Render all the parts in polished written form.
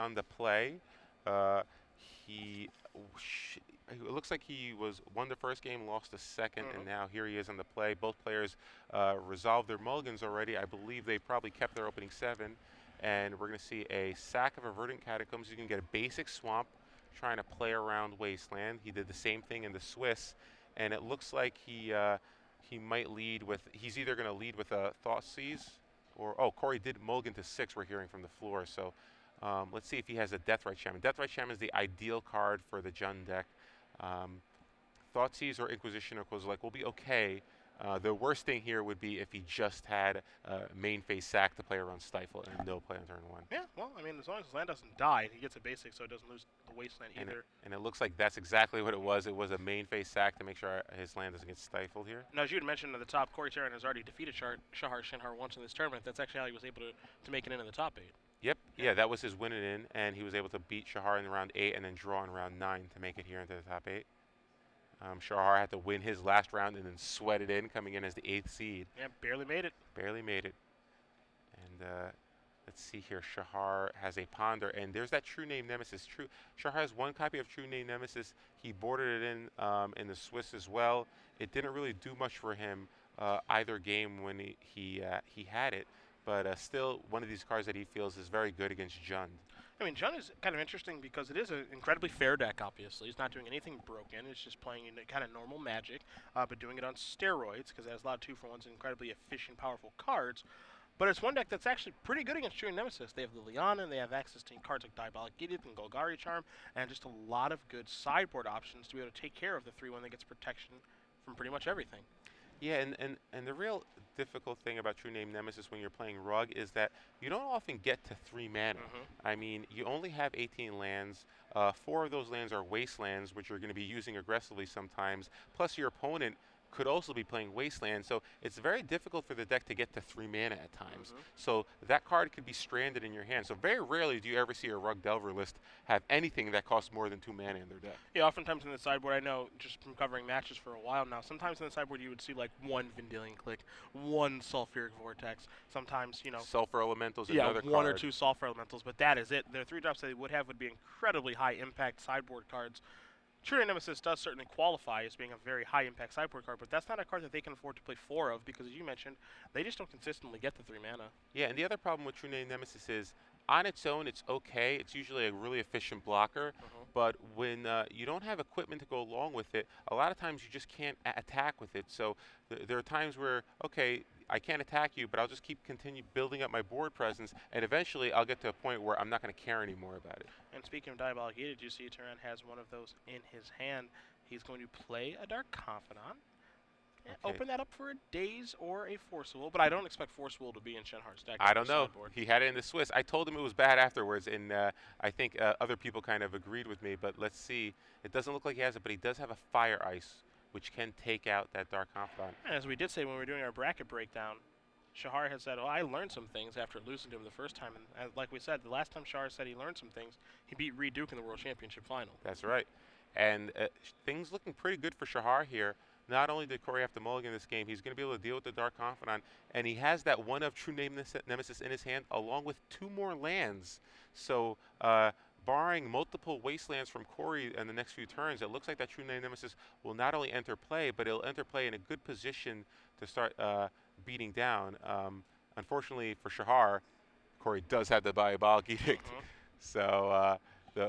on the play. Uh, he, it looks like he won the first game, lost the second, and now here he is on the play. Both players resolved their mulligans already. I believe they probably kept their opening 7, and we're going to see a sack of a Verdant Catacombs. You can get a basic swamp, trying to play around Wasteland. He did the same thing in the Swiss, and it looks like he might lead with. He's either going to lead with a Thoughtseize, or Cory did mulligan to 6. We're hearing from the floor, so let's see if he has a Deathrite Shaman. Deathrite Shaman is the ideal card for the Jund deck. Thoughtseize or Inquisition or Kozilek will be okay. The worst thing here would be if he just had main phase sack to play around Stifle and no play on turn 1. Yeah, well, I mean, as long as his land doesn't die, he gets a basic, so it doesn't lose the Wasteland either. And it looks like that's exactly what it was. It was a main phase sack to make sure his land doesn't get stifled here. Now, as you had mentioned at the top, Cory Teran has already defeated Shahar Shenhar once in this tournament. That's actually how he was able to make it into the top 8. Yep, yeah, that was his win it in, and he was able to beat Shahar in round 8 and then draw in round 9 to make it here into the top 8. Shahar had to win his last round and then sweat it in, coming in as the 8th seed. Yeah, barely made it. Barely made it. And let's see here. Shahar has a Ponder, and there's that True Name Nemesis. Shahar has 1 copy of True Name Nemesis. He boarded it in the Swiss as well. It didn't really do much for him either game when he had it, but still one of these cards that he feels is very good against Jund. I mean, Jund is kind of interesting because it is an incredibly fair deck, obviously. He's not doing anything broken. It's just playing in kind of normal Magic, but doing it on steroids because it has a lot of 2-for-1s and incredibly efficient, powerful cards. But it's one deck that's actually pretty good against True Nemesis. They have Liliana, and they have access to cards like Diabolic Idiot and Golgari Charm, and just a lot of good sideboard options to be able to take care of the 3-1 that gets protection from pretty much everything. Yeah, and the real difficult thing about True Name Nemesis when you're playing Rug is that you don't often get to 3 mana. I mean, you only have 18 lands. 4 of those lands are Wastelands, which you're going to be using aggressively sometimes. Plus, your opponent could also be playing Wasteland, so it's very difficult for the deck to get to 3 mana at times. So that card could be stranded in your hand. So very rarely do you ever see a Rug Delver list have anything that costs more than 2 mana in their deck. Yeah, oftentimes in the sideboard, I know just from covering matches for a while now, sometimes in the sideboard you would see like 1 Vendilion Click, 1 Sulfuric Vortex, sometimes, you know, Sulfur Elementals, yeah, another 1 card. or 2 Sulfur Elementals, but that is it. Their 3 drops that they would have would be incredibly high impact sideboard cards. True Nemesis does certainly qualify as being a very high-impact sideboard card, but that's not a card that they can afford to play 4 of because, as you mentioned, they just don't consistently get the 3 mana. Yeah, and the other problem with True Name Nemesis is, on its own, it's okay. It's usually a really efficient blocker, but when you don't have equipment to go along with it, a lot of times you just can't attack with it. So there are times where, okay, I can't attack you, but I'll just continue building up my board presence, and eventually I'll get to a point where I'm not going to care anymore about it. And speaking of Diabolic Edict, you see Teran has one of those in his hand. He's going to play a Dark Confidant. Okay. Open that up for a Daze or a Force Will, but I don't expect Force Will to be in Shenhar's deck. I don't know. He had it in the Swiss. I told him it was bad afterwards, and I think other people kind of agreed with me, but let's see. It doesn't look like he has it, but he does have a Fire Ice, which can take out that Dark Confidant. And as we did say when we were doing our bracket breakdown, Shahar has said, oh, I learned some things after losing to him the first time. And like we said, the last time Shahar said he learned some things, he beat Reed Duke in the World Championship Final. That's right. And things looking pretty good for Shahar here. Not only did Cory have to mulligan this game, he's going to be able to deal with the Dark Confidant, and he has that 1 of True Name Nemesis in his hand, along with 2 more lands. So, barring multiple Wastelands from Cory in the next few turns, it looks like that True Name Nemesis will not only enter play, but it'll enter play in a good position to start beating down. Unfortunately for Shahar, Cory does have the Diabolic Edict. So,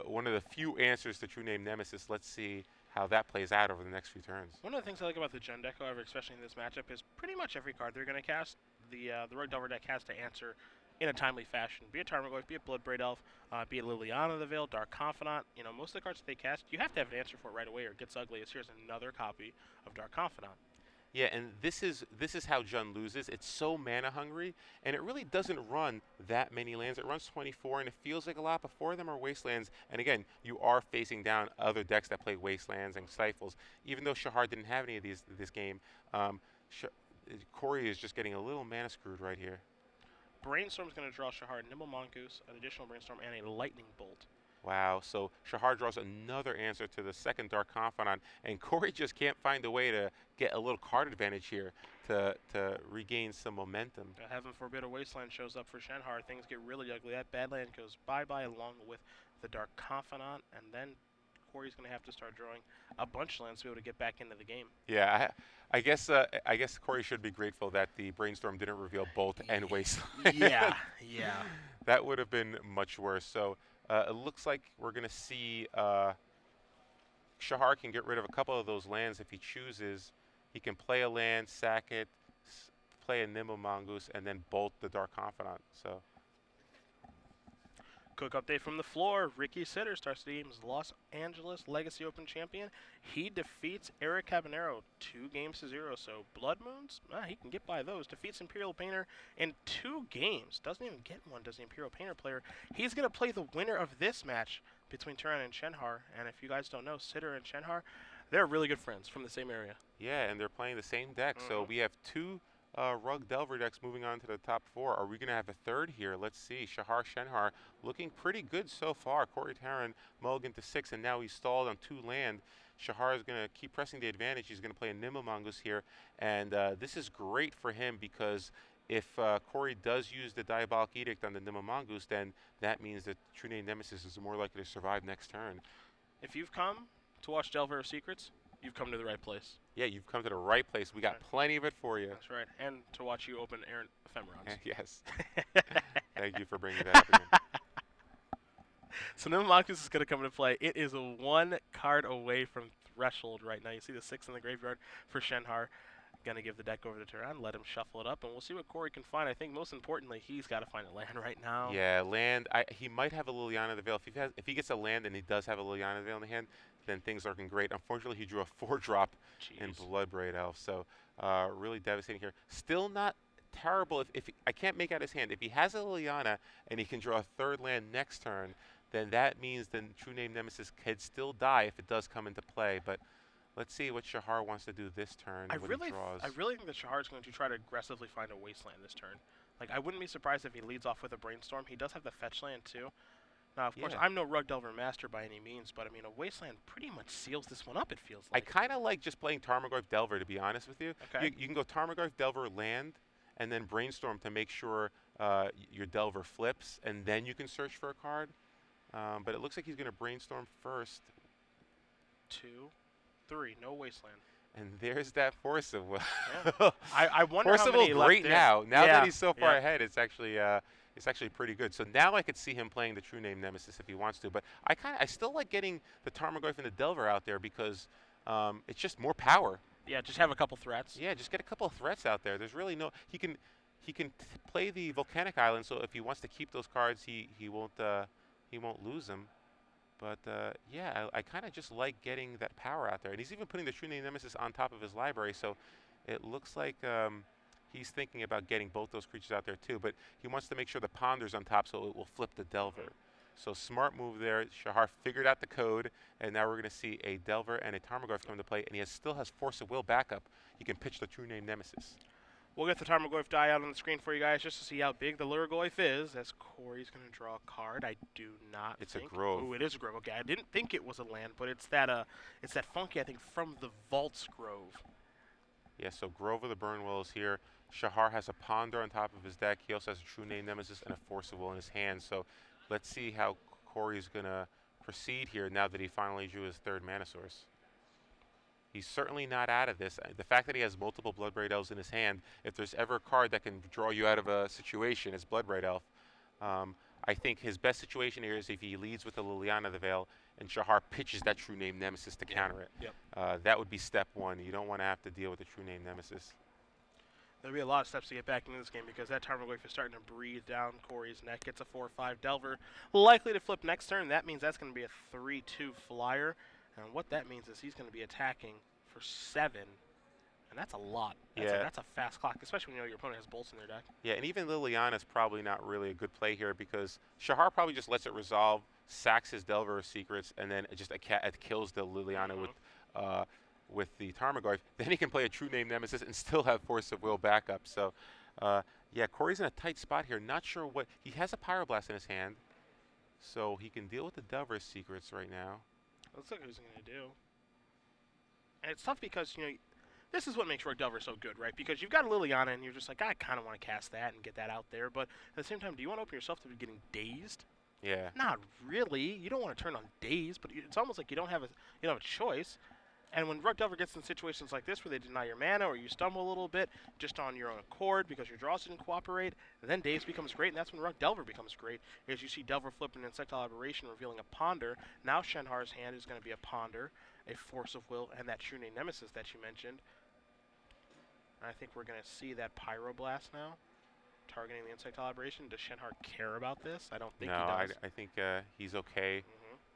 one of the few answers to True Name Nemesis. Let's see how that plays out over the next few turns. One of the things I like about the Jund deck, however, especially in this matchup, is pretty much every card they're going to cast, the Rogue Delver deck has to answer in a timely fashion. Be it Tarmogoyf, be it Bloodbraid Elf, be it Liliana the Veil, Dark Confidant. You know, most of the cards that they cast, you have to have an answer for it right away or it gets ugly. As here's another copy of Dark Confidant. Yeah, and this is how Jund loses. It's so mana hungry, and it really doesn't run that many lands. It runs 24, and it feels like a lot, but 4 of them are Wastelands. And again, you are facing down other decks that play Wastelands and Stifles. Even though Shahar didn't have any of these this game, Cory is just getting a little mana screwed right here. Brainstorm is going to draw Shahar Nimble Mongoose, an additional Brainstorm, and a Lightning Bolt. Wow. So Shahar draws another answer to the second Dark Confidant, and Cory just can't find a way to get a little card advantage here to regain some momentum. Heaven forbid a Wasteland shows up for Shenhar. Things get really ugly. That Badland goes bye-bye along with the Dark Confidant, and then Cory's going to have to start drawing a bunch of lands to be able to get back into the game. Yeah, I guess Cory should be grateful that the brainstorm didn't reveal Bolt and Wasteland. Yeah, yeah. That would have been much worse. So it looks like we're going to see Shahar can get rid of a couple of those lands if he chooses. He can play a land, sack it, play a Nimble Mongoose, and then bolt the Dark Confidant. So Quick update from the floor. Ricky Sitter starts the game's Los Angeles Legacy Open champion. He defeats Eric Cabanero 2-0. So Blood Moons, he can get by those. Defeats Imperial Painter in 2 games. Doesn't even get one, does the Imperial Painter player. He's going to play the winner of this match between Teran and Shenhar. And if you guys don't know, Sitter and Shenhar, they're really good friends from the same area. yeah, and they're playing the same deck. So we have 2 Rug Delver decks moving on to the top 4. Are we going to have a third here? Let's see. Shahar Shenhar looking pretty good so far. Cory Teran mulligan to 6, and now he's stalled on 2 land. Shahar is going to keep pressing the advantage. He's going to play a Nimble Mongoose here, and this is great for him because if Cory does use the Diabolic Edict on the Nimble Mongoose, then that means that True Name Nemesis is more likely to survive next turn. If you've come to watch Delver of Secrets, you've come to the right place. Yeah, you've come to the right place. We got plenty of it for you. That's right. And to watch you open Errant Ephemerons. Yes. Thank you for bringing that up again. So Nimble Mongoose is going to come into play. It is 1 card away from Threshold right now. You see the 6 in the graveyard for Shenhar. Going to give the deck over to Teran, let him shuffle it up, and we'll see what Cory can find. I think most importantly, he's got to find a land right now. Yeah, land. He might have a Liliana of the Veil. If he gets a land and he does have a Liliana of the Veil in the hand, then things are looking great. Unfortunately, he drew a 4-drop in Bloodbraid Elf, so really devastating here. Still not terrible. If I can't make out his hand, if he has a Liliana and he can draw a 3rd land next turn, then that means the True Name Nemesis could still die if it does come into play. But let's see what Shahar wants to do this turn. I really think that Shahar is going to try to aggressively find a Wasteland this turn. Like, I wouldn't be surprised if he leads off with a Brainstorm. He does have the fetch land, too. Now, of course, I'm no Rug Delver master by any means, but, I mean, a Wasteland pretty much seals this one up, it feels like. I kind of like just playing Tarmogoyf Delver, to be honest with you. Okay. You can go Tarmogoyf Delver land, and then Brainstorm to make sure your Delver flips, and then you can search for a card. But it looks like he's going to Brainstorm first. 2, 3, no Wasteland. And there's that Force of Will. Yeah. I wonder how many left great there. now. Now yeah. that he's so far ahead, it's actually pretty good. So now I could see him playing the True Name Nemesis if he wants to. But I still like getting the Tarmogoyf and the Delver out there because it's just more power. Yeah, just have a couple threats. Yeah, just get a couple of threats out there. There's really no he can play the Volcanic Island. So if he wants to keep those cards, he won't lose them. But yeah, I kind of just like getting that power out there. And he's even putting the True Name Nemesis on top of his library. So it looks like he's thinking about getting both those creatures out there too. But he wants to make sure the Ponder's on top so it will flip the Delver. So smart move there. Shahar figured out the code. And now we're going to see a Delver and a Tarmogoyf come into play. And he still has Force of Will backup. You can pitch the True Name Nemesis. We'll get the Tarmogoyf die out on the screen for you guys just to see how big the Lurigoyf is, as Cory's going to draw a card. I do not It's think... a Grove. Ooh, it is a Grove. Okay, I didn't think it was a land, but it's that funky, I think, from the Vault's Grove. Yeah, so Grove of the Burnwell is here. Shahar has a Ponder on top of his deck. He also has a True Name Nemesis and a Force of Will in his hand. So let's see how Cory's going to proceed here now that he finally drew his 3rd mana source. He's certainly not out of this. The fact that he has multiple Bloodbraid Elves in his hand, if there's ever a card that can draw you out of a situation, it's Bloodbraid Elf. I think his best situation here is if he leads with a Liliana of the Veil and Shahar pitches that True Name Nemesis to counter it. Yep. That would be step 1. You don't want to have to deal with the True Name Nemesis. There'll be a lot of steps to get back into this game because that Tarmogoyf is starting to breathe down Cory's neck. Gets a 4/5 Delver. Likely to flip next turn. That means that's going to be a 3/2 flyer. And what that means is he's going to be attacking for 7. And that's a lot. That's a fast clock, especially when you know your opponent has bolts in their deck. Yeah, and even Liliana's probably not really a good play here because Shahar probably just lets it resolve, sacks his Delver of Secrets, and then it just it kills the Liliana with the Tarmogoyf. Then he can play a True Name Nemesis and still have Force of Will backup. So, yeah, Cory's in a tight spot here. Not sure what... He has a Pyroblast in his hand. So he can deal with the Delver secrets right now. Looks like what he's going to do. And it's tough because, this is what makes Rogue Delver so good, right? Because you've got Liliana and you're just like, I kind of want to cast that and get that out there. But at the same time, do you want to open yourself to getting dazed? Yeah. Not really. You don't want to turn on Daze, but it's almost like you don't have a choice. And when Rogue Delver gets in situations like this where they deny your mana or you stumble a little bit just on your own accord because your draws didn't cooperate, then Daze becomes great, and that's when Rogue Delver becomes great. As you see Delver flip an Insectile Aberration revealing a Ponder. Now Shenhar's hand is going to be a Ponder, a Force of Will, and that True Name Nemesis that you mentioned. I think we're going to see that Pyroblast now, targeting the Insectile Aberration. Does Shenhar care about this? I don't think he does. I think he's okay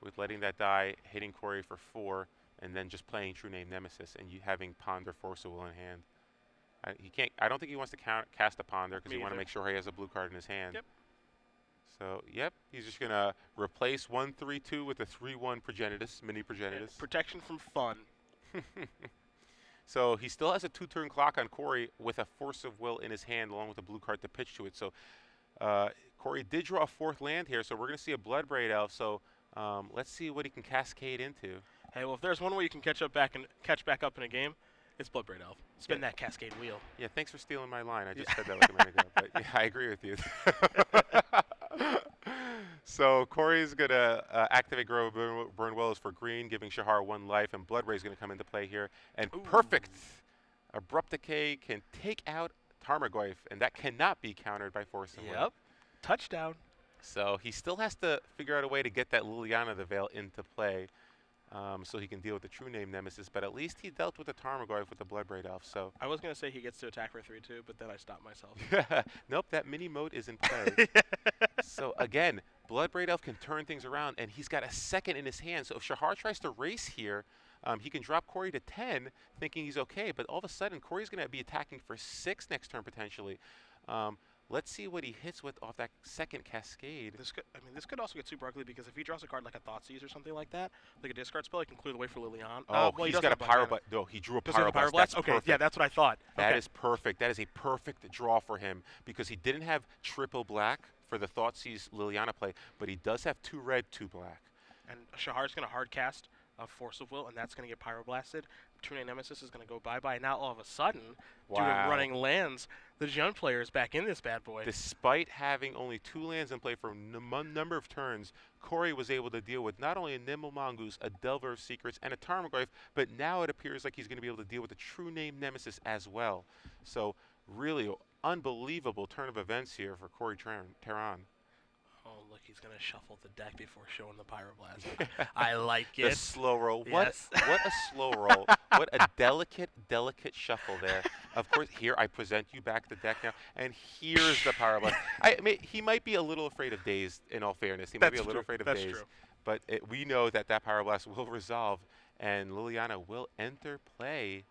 with letting that die, hitting Cory for 4, and then just playing True Name Nemesis and you having Ponder Force of Will in hand. He can't. I don't think he wants to cast a Ponder because he wants to make sure he has a blue card in his hand. Yep. So, yep, he's just going to replace 1/3/2 with a 3/1 Progenitus, mini Progenitus. Protection from fun. So he still has a 2-turn clock on Cory with a Force of Will in his hand along with a blue card to pitch to it. So Cory did draw a 4th land here, so we're going to see a Bloodbraid Elf. So let's see what he can cascade into. Hey, well, if there's one way you can catch back up in a game, it's Bloodbraid Elf. Spin that Cascade Wheel. Yeah, thanks for stealing my line. I just said that like a minute ago. But yeah, I agree with you. So Cory's going to activate Grove Burn Wells for green, giving Shahar 1 life, and Bloodray's going to come into play here. And perfect! Abrupt Decay can take out Tarmogoyf, and that cannot be countered by Force of Will. Yep. Touchdown. So he still has to figure out a way to get that Liliana the Veil into play so he can deal with the True Name Nemesis, but at least he dealt with the Tarmogoyf with the Bloodbraid Elf. So I was going to say he gets to attack for 3/2, but then I stopped myself. Nope, that mini mode is in play. So again, Bloodbraid Elf can turn things around, and he's got a 2nd in his hand. So if Shahar tries to race here, he can drop Cory to 10, thinking he's okay. But all of a sudden, Cory's going to be attacking for 6 next turn potentially. Let's see what he hits with off that 2nd Cascade. This could also get super ugly because if he draws a card like a Thoughtseize or something like that, like a discard spell, he can clear the way for Liliana. Oh, well, he's got a Pyroblast. No, he drew a Pyroblast. That's okay, perfect. yeah, that's what I thought. That is perfect. That is a perfect draw for him because he didn't have triple black for the Thoughtseize Liliana play, but he does have 2 red, 2 black. And Shahar's going to hard cast a Force of Will, and that's going to get Pyroblasted. True Name Nemesis is going to go bye-bye. Now, all of a sudden, due to running lands, the Jund player is back in this bad boy. Despite having only 2 lands in play for a number of turns, Cory was able to deal with not only a Nimble Mongoose, a Delver of Secrets, and a Tarmogoyf, but now it appears like he's going to be able to deal with the True Name Nemesis as well. So, really unbelievable turn of events here for Cory Teran. Oh, look, he's going to shuffle the deck before showing the Pyroblast. I like it. The slow roll. Yes. What a slow roll. What a delicate shuffle there. Of course, here I present you back the deck now, and here's the Pyroblast. I mean, he might be a little afraid of Daze, in all fairness. He might be a little afraid of Daze. True. But we know that Pyroblast will resolve, and Liliana will enter play.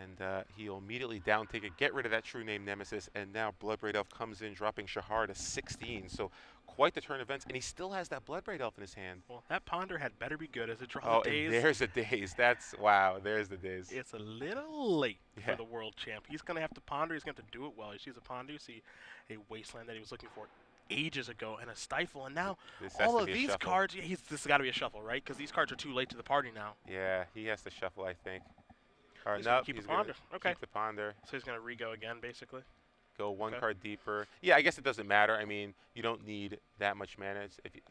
And he'll immediately down take it, get rid of that True Name Nemesis, and now Bloodbraid Elf comes in, dropping Shahar to 16. So quite the turn of events, and he still has that Bloodbraid Elf in his hand. Well, that Ponder had better be good as it draws a Daze. And there's a Daze. That's, wow, there's the Daze. It's a little late for the world champ. He's going to have to Ponder. He's going to have to do it well. He sees a Ponder, you see a Wasteland that he was looking for ages ago, and a Stifle, and now all of these cards, this has got to be a shuffle, right? Because these cards are too late to the party now. Yeah, he has to shuffle, I think. All right, no, he's going to keep the Ponder. So he's going to re-go again, basically? Go one card deeper. Yeah, I guess it doesn't matter. I mean, you don't need that much mana.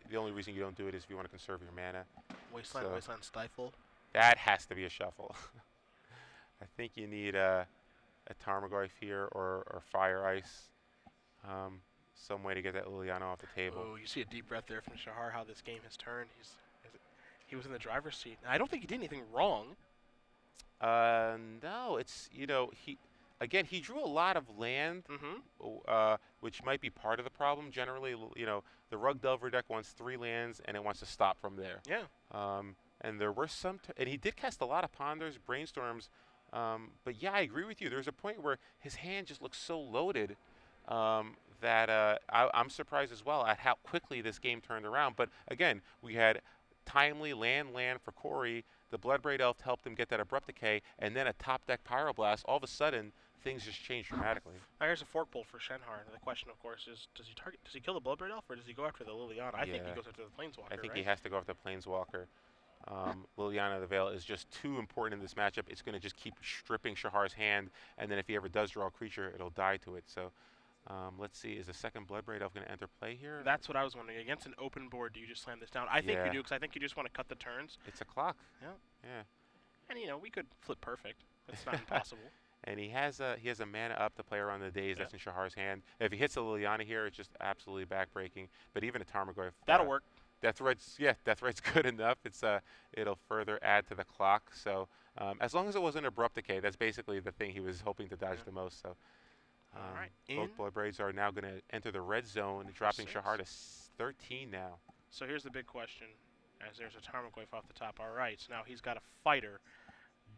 The only reason you don't do it is if you want to conserve your mana. Wasteland, Wasteland, Stifle. That has to be a shuffle. I think you need a Tarmogoyf here or Fire Ice. Some way to get that Liliana off the table. Oh, you see a deep breath there from Shahar, how this game has turned. He was in the driver's seat. Now, I don't think he did anything wrong. No, it's, he drew a lot of land, which might be part of the problem. Generally, the Rug Delver deck wants 3 lands, and it wants to stop from there. Yeah. And there were some, and he did cast a lot of Ponders, Brainstorms, but yeah, I agree with you. There's a point where his hand just looks so loaded that I'm surprised as well at how quickly this game turned around. But again, we had timely land for Cory. The Bloodbraid Elf helped him get that Abrupt Decay, and then a top deck Pyroblast. All of a sudden, things just change dramatically. Now here's a fork pull for Shenhar. The question, of course, is does he kill the Bloodbraid Elf, or does he go after the Liliana? I think he Yeah, goes after the Planeswalker, I think right? he has to go with the Planeswalker. Liliana of the Veil is just too important in this matchup. It's going to just keep stripping Shahar's hand, and then if he ever does draw a creature, it'll die to it. So let's see, is the second Bloodbraid Elf going to enter play here? That's what I was wondering. Against an open board, do you just slam this down? I think you do, because I think you just want to cut the turns. It's a clock. Yeah. Yeah. And, you know, we could flip perfect. It's not impossible. And he has a mana up to play around the days. That's in Shahar's hand. If he hits a Liliana here, it's just absolutely backbreaking. But even a Tarmogoyf. That'll work. Deathright's good enough. It'll further add to the clock. So as long as it wasn't abrupt decay, that's basically the thing he was hoping to dodge the most. So all right. both Bloodbraids are now going to enter the red zone, dropping Shahar to 13 now. So here's the big question, as there's a Tarmogoyf off the top. All right, so now he's got a fighter.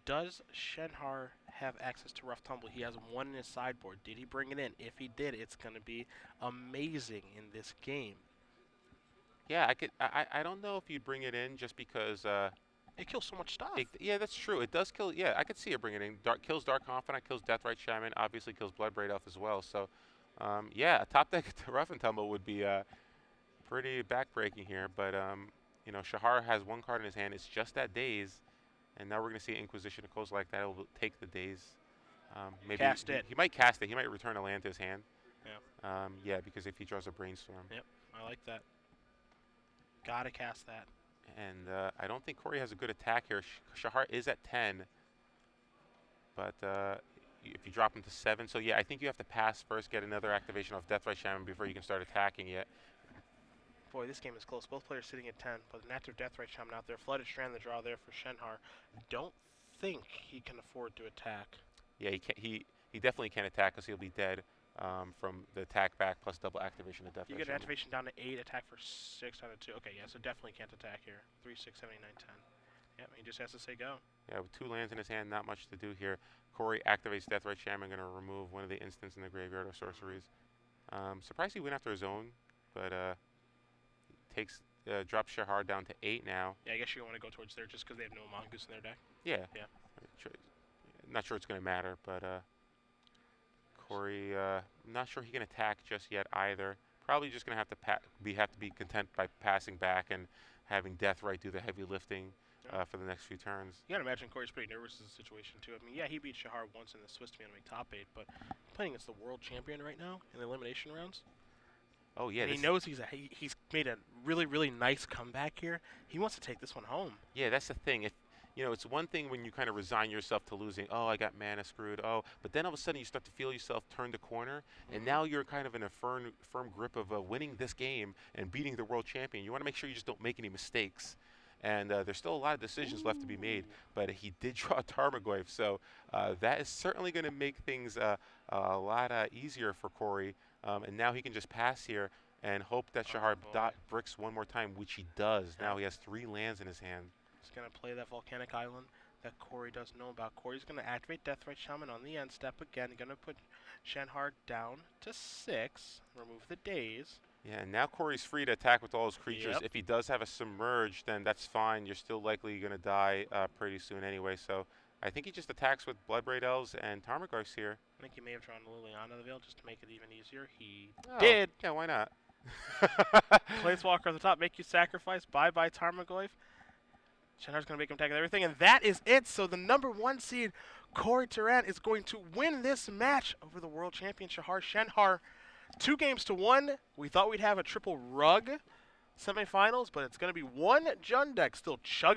Does Shenhar have access to Rough Tumble? He has one in his sideboard. Did he bring it in? If he did, it's going to be amazing in this game. Yeah, I don't know if you'd bring it in just because. It kills so much stuff. Yeah, that's true. It does kill. Yeah, I could see it bringing it in. Kills Dark Confidant, kills Deathrite Shaman, obviously kills Bloodbraid Elf as well. So, yeah, a top deck to Rough and Tumble would be pretty backbreaking here. But you know, Shahar has one card in his hand. It's just that Daze, and now we're going to see Inquisition of Coast like that. It'll take the Daze. Maybe cast it. He might cast it. He might return a land to his hand. Yeah. Yeah, because if he draws a Brainstorm. Yep, I like that. Gotta cast that. And I don't think Cory has a good attack here. Shahar is at 10. But if you drop him to 7. So, yeah, I think you have to pass first, get another activation off Deathrite Shaman before you can start attacking it. Boy, this game is close. Both players sitting at 10, but an active Deathrite Shaman out there. Flooded Strand the draw there for Shenhar. Don't think he can afford to attack. Yeah, he definitely can't attack because he'll be dead from the attack back plus double activation of Deathrite. You get an activation down to 8, attack for 6 down to 2. Okay, yeah, so definitely can't attack here. 3, 6, 7, 8, 9, 10. Yep, he just has to say go. Yeah, with 2 lands in his hand, not much to do here. Cory activates Deathrite Shaman, going to remove one of the instants in the graveyard or sorceries. Surprised he went after his own, but drops Shahar down to 8 now. Yeah, I guess you want to go towards there just because they have no Mongoose in their deck. Yeah. Yeah. Not sure it's going to matter, but Cory, not sure he can attack just yet either. Probably just going to have to be content by passing back and having Deathrite do the heavy lifting for the next few turns. You got to imagine Cory's pretty nervous in this situation, too. I mean, yeah, he beat Shahar once in the Swiss to be able to make top 8, but playing against the world champion right now in the elimination rounds. Oh, yeah. And he knows he's made a really, really nice comeback here. He wants to take this one home. Yeah, that's the thing. It's one thing when you kind of resign yourself to losing. Oh, I got mana screwed. Oh, but then all of a sudden you start to feel yourself turn the corner, and now you're kind of in a firm grip of winning this game and beating the world champion. You want to make sure you just don't make any mistakes. And there's still a lot of decisions left to be made, but he did draw Tarmogoyf, so that is certainly going to make things a lot easier for Cory. And now he can just pass here and hope that Shahar bricks one more time, which he does. Now he has 3 lands in his hand. He's going to play that Volcanic Island that Cory doesn't know about. Cory's going to activate Deathrite Shaman on the end step again. He's going to put Shenhar down to 6, remove the Daze. Yeah, and now Cory's free to attack with all his creatures. If he does have a Submerge, then that's fine. You're still likely going to die pretty soon anyway. So I think he just attacks with Bloodbraid Elves and Tarmogoyfs here. I think he may have drawn Liliana of the Veil just to make it even easier. He did. Yeah, why not? Planeswalker at the top, make you sacrifice. Bye-bye, Tarmogoyf. Shenhar's going to make him tag everything, and that is it. So the number 1 seed, Cory Teran, is going to win this match over the world champion, Shahar Shenhar. 2-1. We thought we'd have a triple rug semifinals, but it's going to be one Jund deck still chugging